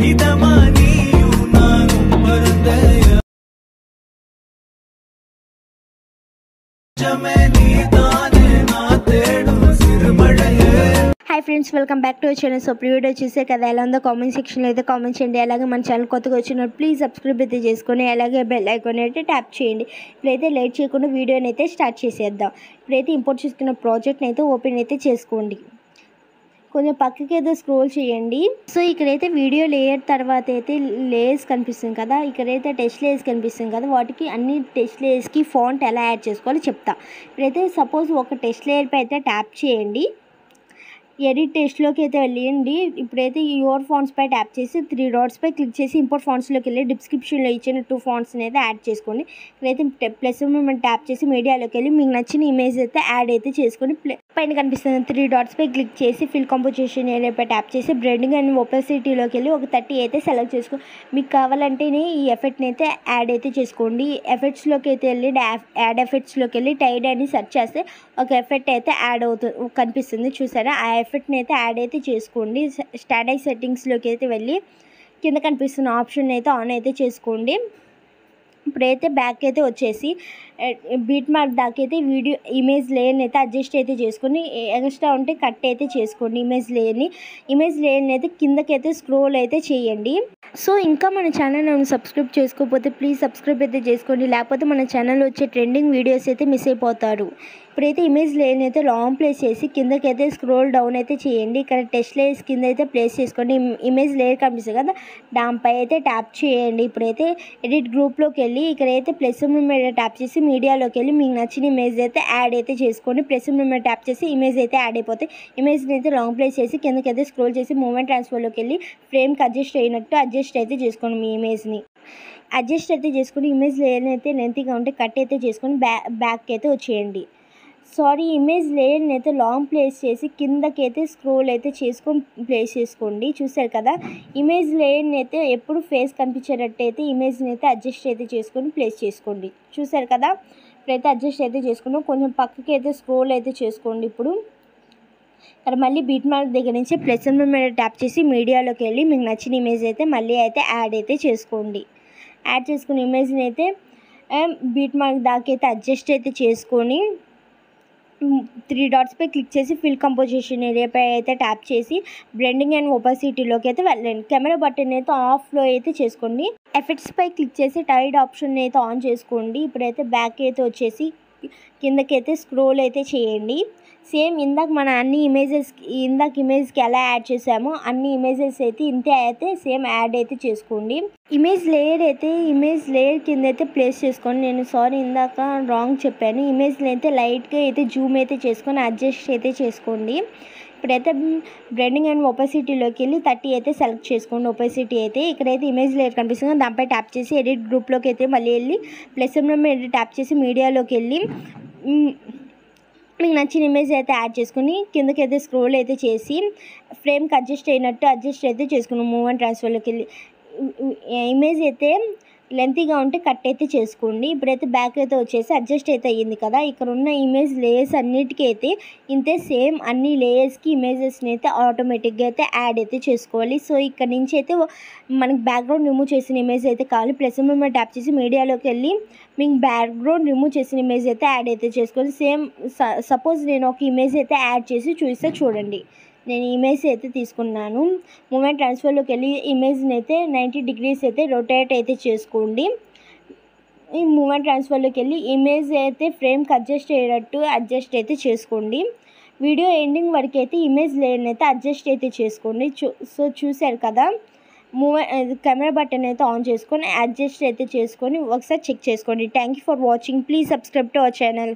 Hi friends, welcome back to our channel. So video చూసే కదా ఎలా ఉందో కామెంట్ సెక్షన్లో అయితే కామెంట్ చేయండి. అలాగే మన ఛానల్ కొత్తగా వచ్చినప్పుడు ప్లీజ్ సబ్స్క్రైబ్ అయితే చేసుకొని అలాగే బెల్ ఐకాన్ అయితే ట్యాప్ చేయండి. ఇప్పుడైతే లేట్ చేయకుండా వీడియోని అయితే స్టార్ట్ చేసేద్దాం. ఇప్పుడైతే ఇంపోర్ట్ చేసుకున్న ప్రాజెక్ట్ని అయితే ఓపెన్ అయితే చేసుకోండి. కొంచెం పక్కకి అయితే స్క్రోల్ చేయండి. సో ఇక్కడైతే వీడియో లేయర్ తర్వాత అయితే లేయర్స్ కనిపిస్తుంది కదా, ఇక్కడైతే టెక్స్ట్ లేయర్స్ కనిపిస్తుంది కదా, వాటికి అన్ని టెక్స్ట్ లేయర్స్కి ఫాంట్ ఎలా యాడ్ చేసుకోవాలో చెప్తా. ఇప్పుడైతే సపోజ్ ఒక టెక్స్ట్ లేయర్పై అయితే ట్యాప్ చేయండి. ఎడిట్ టెక్స్ట్లోకి అయితే వెళ్ళండి. ఇప్పుడైతే యువర్ ఫాంట్స్ పై ట్యాప్ చేసి 3 డాట్స్పై క్లిక్ చేసి ఇంపోర్ట్ ఫాంట్స్లోకి వెళ్ళి డిస్క్రిప్షన్లో ఇచ్చిన 2 ఫాంట్స్ని అయితే యాడ్ చేసుకోండి. ఇక్కడైతే ప్లస్ మూమెంట్ ట్యాప్ చేసి మీడియాలోకి వెళ్ళి మీకు నచ్చిన ఇమేజ్ అయితే యాడ్ అయితే చేసుకొని పైన కనిపిస్తుంది 3 డాట్స్పై క్లిక్ చేసి ఫిల్ కంపోజిషన్ ఏరియాపై ట్యాప్ చేసి బ్లెండింగ్ అండ్ ఒపాసిటీలోకి వెళ్ళి ఒక 30 అయితే సెలెక్ట్ చేసుకోండి. మీకు కావాలంటేనే ఈ ఎఫెక్ట్ని అయితే యాడ్ అయితే చేసుకోండి. ఎఫెక్ట్స్లోకి అయితే వెళ్ళి యాడ్ ఎఫెక్ట్స్లోకి వెళ్ళి టైడ్ అని సెర్చ్ చేస్తే ఒక ఎఫెక్ట్ అయితే యాడ్ అవుతుంది కనిపిస్తుంది, చూసారా? ఆ ఎఫెక్ట్ని అయితే యాడ్ అయితే చేసుకోండి. స్టాటిక్ సెట్టింగ్స్లోకి అయితే వెళ్ళి కింద కనిపిస్తున్న ఆప్షన్ అయితే ఆన్ అయితే చేసుకోండి. ఇప్పుడైతే బ్యాక్ అయితే వచ్చేసి బీట్ మార్క్ దాకా అయితే వీడియో ఇమేజ్ లేయర్ని అయితే అడ్జస్ట్ అయితే చేసుకొని ఎక్స్ట్రా ఉంటే కట్ అయితే చేసుకోండి. ఇమేజ్ లేయర్ని అయితే కిందకైతే స్క్రోల్ అయితే చేయండి. సో ఇంకా మన ఛానల్ సబ్స్క్రైబ్ చేసుకోకపోతే ప్లీజ్ సబ్స్క్రైబ్ అయితే చేసుకోండి, లేకపోతే మన ఛానల్లో వచ్చే ట్రెండింగ్ వీడియోస్ అయితే మిస్ అయిపోతారు. ఇప్పుడైతే ఇమేజ్ లేయర్ని అయితే లాంగ్ ప్లేస్ చేసి కిందకైతే స్క్రోల్ డౌన్ అయితే చేయండి. ఇక్కడ టెక్స్ట్ లేయర్స్ కింద అయితే ప్లేస్ చేసుకోండి. ఇమేజ్ లేయర్ కనిపిస్తుంది కదా, దానిపై అయితే ట్యాప్ చేయండి. ఇప్పుడైతే ఎడిట్ గ్రూప్లోకి వెళ్ళి ఇక్కడైతే ప్లస్ మీద ట్యాప్ చేసి మీడియాలోకి వెళ్ళి మీకు నచ్చిన ఇమేజ్ అయితే యాడ్ అయితే చేసుకోండి. ప్లస్ మీద ట్యాప్ చేసి ఇమేజ్ అయితే యాడ్ అయిపోతాయి. ఇమేజ్ని అయితే లాంగ్ ప్లేస్ చేసి కిందకైతే స్క్రోల్ చేసి మూమెంట్ ట్రాన్స్ఫర్లోకి వెళ్ళి ఫ్రేమ్కి అడ్జస్ట్ అయినట్టు అడ్జస్ట్ అయితే చేసుకోండి. మీ ఇమేజ్ని అడ్జస్ట్ అయితే చేసుకుని ఇమేజ్ లేయర్ని అయితే లెంతీగా ఉంటే కట్ అయితే చేసుకొని బ్యాక్ అయితే వచ్చేయండి. ఇమేజ్ లేయర్ని అయితే లాంగ్ ప్లేస్ చేసి కిందకైతే స్క్రోల్ అయితే చేసుకొని ప్లేస్ చేసుకోండి. చూసారు కదా, ఇమేజ్ లేయర్ని అయితే ఎప్పుడు ఫేస్ కనిపించేటట్టు అయితే ఇమేజ్ని అయితే అడ్జస్ట్ అయితే చేసుకొని ప్లేస్ చేసుకోండి. చూసారు కదా, ఇప్పుడైతే అడ్జస్ట్ అయితే చేసుకున్నాం. కొంచెం పక్కకి అయితే స్క్రోల్ అయితే చేసుకోండి. ఇప్పుడు ఇక్కడ మళ్ళీ బీట్ మార్క్ దగ్గర నుంచి ప్లస్ మీద ట్యాప్ చేసి మీడియాలోకి వెళ్ళి మీకు నచ్చిన ఇమేజ్ అయితే మళ్ళీ అయితే యాడ్ అయితే చేసుకోండి. యాడ్ చేసుకున్న ఇమేజ్ని అయితే బీట్ మార్క్ దాకా అయితే అడ్జస్ట్ అయితే చేసుకొని 3 డాట్స్పై క్లిక్ చేసి ఫిల్ కంపోజిషన్ ఏరియాపై అయితే ట్యాప్ చేసి బ్లెండింగ్ అండ్ ఒపాసిటీలోకి అయితే వెళ్ళండి. కెమెరా బటన్ అయితే ఆఫ్లో అయితే చేసుకోండి. ఎఫెక్ట్స్పై క్లిక్ చేసి టైడ్ ఆప్షన్ అయితే ఆన్ చేసుకోండి. ఇప్పుడైతే బ్యాక్ అయితే వచ్చేసి కిందకైతే స్క్రోల్ అయితే చేయండి. సేమ్ ఇందాక మన ఇమేజ్కి ఎలా యాడ్ చేసామో అన్ని ఇమేజెస్ అయితే ఇంతే అయితే సేమ్ యాడ్ అయితే చేసుకోండి. ఇమేజ్ లేయర్ కింద అయితే ప్లేస్ చేసుకోండి. నేను ఇందాక రాంగ్ చెప్పాను. ఇమేజ్ని అయితే లైట్గా అయితే జూమ్ అయితే చేసుకొని అడ్జస్ట్ అయితే చేసుకోండి. ఇప్పుడైతే బ్లెండింగ్ అండ్ ఒపాసిటీలోకి వెళ్ళి 30 అయితే సెలెక్ట్ చేసుకోండి. ఒపాసిటీ అయితే ఇక్కడైతే ఇమేజ్ లేయర్ కనిపిస్తుంది, దానిపై ట్యాప్ చేసి ఎడిట్ గ్రూప్లోకి అయితే మళ్ళీ వెళ్ళి ప్లస్ మీద ట్యాప్ చేసి మీడియాలోకి వెళ్ళి మీకు నచ్చిన ఇమేజ్ అయితే యాడ్ చేసుకుని కిందకైతే స్క్రోల్ అయితే చేసి ఫ్రేమ్కి అడ్జస్ట్ అయినట్టు అడ్జస్ట్ అయితే చేసుకున్నాం. మూమెంట్ ట్రాన్స్ఫర్లోకి వెళ్ళి ఇమేజ్ అయితే లెంతీగా ఉంటే కట్ అయితే చేసుకోండి. ఇప్పుడైతే బ్యాక్ అయితే వచ్చేసి అడ్జస్ట్ అయితే అయ్యింది కదా, ఇక్కడ ఉన్న ఇమేజ్ లేయర్స్ అన్నిటికీ అయితే ఇంతే సేమ్ అన్ని లేయర్స్కి ఇమేజెస్ని అయితే ఆటోమేటిక్గా అయితే యాడ్ అయితే చేసుకోవాలి. సో ఇక్కడ నుంచి అయితే మనకి బ్యాక్గ్రౌండ్ రిమూవ్ చేసిన ఇమేజ్ అయితే కావాలి. ప్లస్ మీద ట్యాప్ చేసి మీడియాలోకి వెళ్ళి మీకు బ్యాక్గ్రౌండ్ రిమూవ్ చేసిన ఇమేజ్ అయితే యాడ్ అయితే చేసుకోవాలి. సేమ్ సపోజ్ నేను ఒక ఇమేజ్ అయితే యాడ్ చేసి చూడండి. నేను ఇమేజ్ అయితే తీసుకున్నాను. మూమెంట్ ట్రాన్స్ఫర్లోకి వెళ్ళి ఇమేజ్ని అయితే 90 డిగ్రీస్ అయితే రొటేట్ అయితే చేసుకోండి. ఈ మూమెంట్ ట్రాన్స్ఫర్లోకి వెళ్ళి ఇమేజ్ అయితే ఫ్రేమ్కి అడ్జస్ట్ అయ్యేటట్టు అడ్జస్ట్ అయితే చేసుకోండి. వీడియో ఎండింగ్ వరకు అయితే ఇమేజ్ లేయర్ని అయితే అడ్జస్ట్ అయితే చేసుకోండి. సో చూసారు కదా, కెమెరా బటన్ అయితే ఆన్ చేసుకొని అడ్జస్ట్ అయితే చేసుకొని ఒకసారి చెక్ చేసుకోండి. Thank you for watching. Please subscribe to our channel.